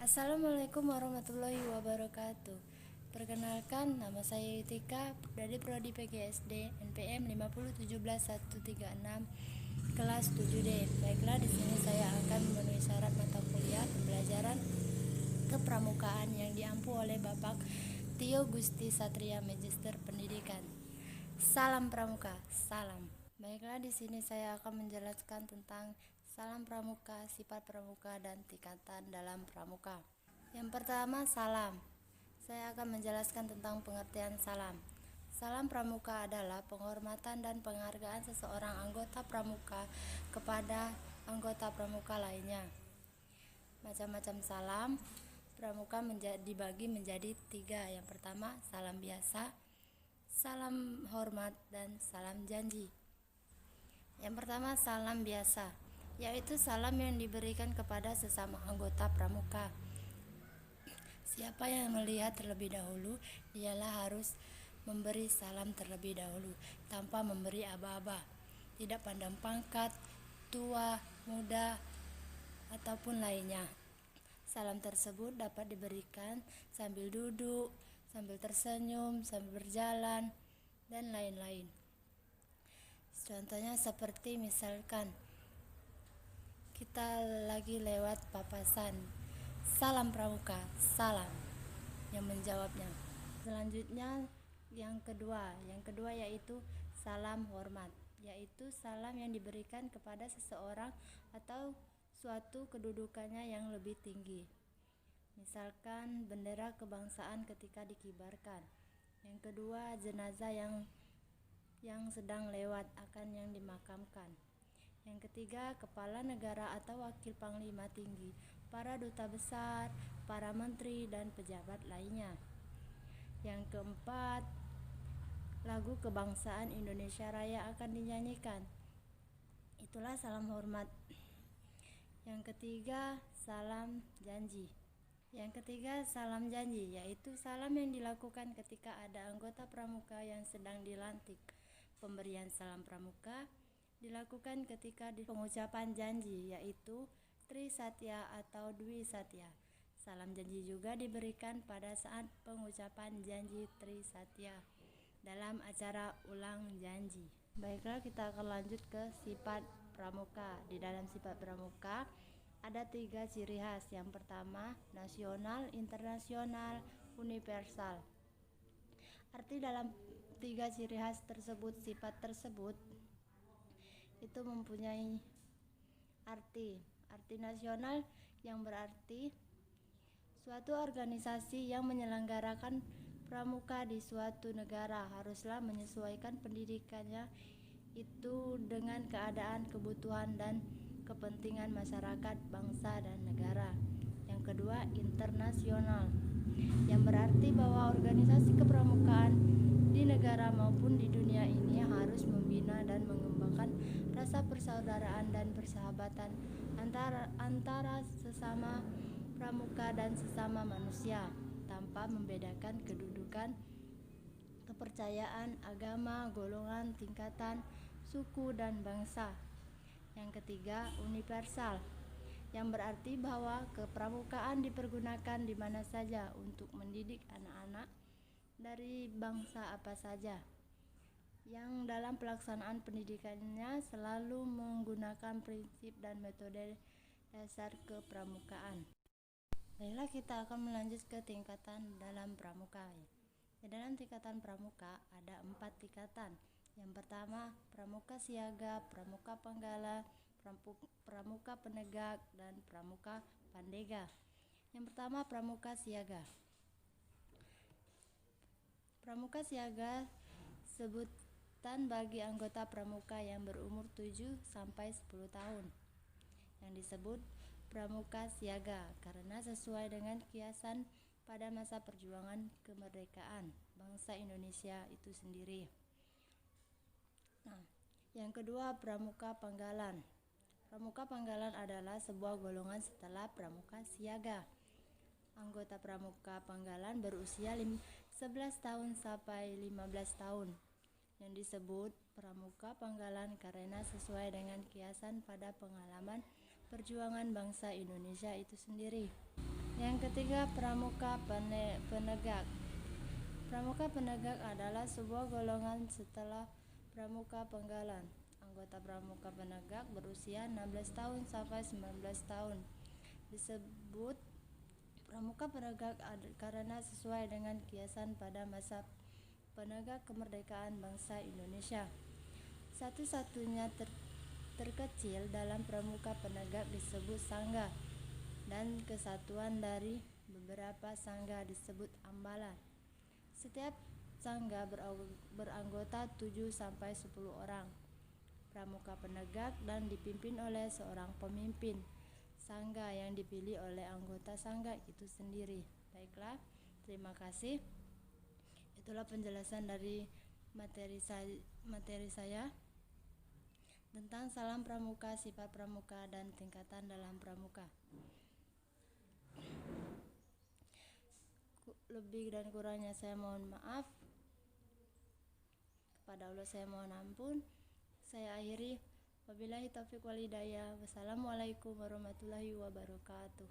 Assalamualaikum warahmatullahi wabarakatuh. Perkenalkan, nama saya Yutika dari Prodi PGSD NPM 5017136 kelas 7D. Baiklah, di sini saya akan memenuhi syarat mata kuliah pembelajaran kepramukaan yang diampu oleh Bapak Tio Gusti Satria Magister Pendidikan. Salam Pramuka, salam. Baiklah, di sini saya akan menjelaskan tentang salam pramuka, sifat pramuka, dan tingkatan dalam pramuka. Yang pertama, salam. Saya akan menjelaskan tentang pengertian salam. Salam pramuka adalah penghormatan dan penghargaan seseorang anggota pramuka kepada anggota pramuka lainnya. Macam-macam salam pramuka dibagi menjadi 3. Yang pertama, salam biasa, salam hormat, dan salam janji. Yang pertama, salam biasa, yaitu salam yang diberikan kepada sesama anggota pramuka. Siapa yang melihat terlebih dahulu, dialah harus memberi salam terlebih dahulu, tanpa memberi aba-aba, tidak pandang pangkat, tua, muda, ataupun lainnya. Salam tersebut dapat diberikan sambil duduk, sambil tersenyum, sambil berjalan, dan lain-lain. Contohnya seperti misalkan kita lagi lewat papasan, salam pramuka, salam, yang menjawabnya. Selanjutnya yang kedua yaitu salam hormat, yaitu salam yang diberikan kepada seseorang atau suatu kedudukannya yang lebih tinggi. Misalkan bendera kebangsaan ketika dikibarkan. Yang kedua, jenazah yang sedang lewat akan yang dimakamkan. Yang ketiga, kepala negara atau wakil panglima tinggi, para duta besar, para menteri, dan pejabat lainnya. Yang keempat, lagu kebangsaan Indonesia Raya akan dinyanyikan. Itulah salam hormat. Yang ketiga, salam janji. Yaitu salam yang dilakukan ketika ada anggota pramuka yang sedang dilantik. Pemberian salam pramuka dilakukan ketika di pengucapan janji, yaitu Tri Satya atau Dwi Satya. Salam janji juga diberikan pada saat pengucapan janji Tri Satya dalam acara ulang janji. Baiklah, kita akan lanjut ke sifat pramuka. Di dalam sifat pramuka ada 3 ciri khas. Yang pertama, nasional, internasional, universal. Arti dalam 3 ciri khas tersebut, sifat tersebut itu mempunyai arti nasional yang berarti suatu organisasi yang menyelenggarakan pramuka di suatu negara haruslah menyesuaikan pendidikannya itu dengan keadaan, kebutuhan, dan kepentingan masyarakat, bangsa, dan negara. Yang kedua, internasional, yang berarti bahwa organisasi kepramukaan di negara maupun di dunia ini harus membina dan mengembangkan rasa persaudaraan dan persahabatan antara sesama pramuka dan sesama manusia, tanpa membedakan kedudukan, kepercayaan, agama, golongan, tingkatan, suku, dan bangsa. Yang ketiga, universal, yang berarti bahwa kepramukaan dipergunakan di mana saja untuk mendidik anak-anak dari bangsa apa saja, yang dalam pelaksanaan pendidikannya selalu menggunakan prinsip dan metode dasar kepramukaan. Baiklah, kita akan melanjut ke tingkatan dalam pramuka. Di dalam tingkatan pramuka ada 4 tingkatan. Yang pertama, pramuka siaga, pramuka panggala, pramuka penegak, dan pramuka pandega. Yang pertama, pramuka siaga. Pramuka siaga sebutan bagi anggota pramuka yang berumur 7 sampai 10 tahun, yang disebut pramuka siaga karena sesuai dengan kiasan pada masa perjuangan kemerdekaan bangsa Indonesia itu sendiri. Yang kedua, pramuka panggalan. Pramuka panggalan adalah sebuah golongan setelah pramuka siaga. Anggota pramuka panggalan berusia 11 tahun sampai 15 tahun, yang disebut pramuka panggalan karena sesuai dengan kiasan pada pengalaman perjuangan bangsa Indonesia itu sendiri. Yang ketiga, pramuka penegak. Pramuka penegak adalah sebuah golongan setelah pramuka penggalan. Anggota pramuka penegak berusia 16 tahun sampai 19 tahun. Disebut pramuka penegak karena sesuai dengan kiasan pada masa penegak kemerdekaan bangsa Indonesia. Satu-satunya terkecil dalam pramuka penegak disebut sangga, dan kesatuan dari beberapa sangga disebut ambalan. Setiap sangga beranggota 7-10 orang pramuka penegak dan dipimpin oleh seorang pemimpin sangga yang dipilih oleh anggota sangga itu sendiri. Baiklah, terima kasih. Itulah penjelasan dari materi saya tentang salam pramuka, sifat pramuka, dan tingkatan dalam pramuka. Lebih dan kurangnya saya mohon maaf. Kepada Allah saya mohon ampun. Saya akhiri. Wabillahi taufiq wal hidayah. Wassalamualaikum warahmatullahi wabarakatuh.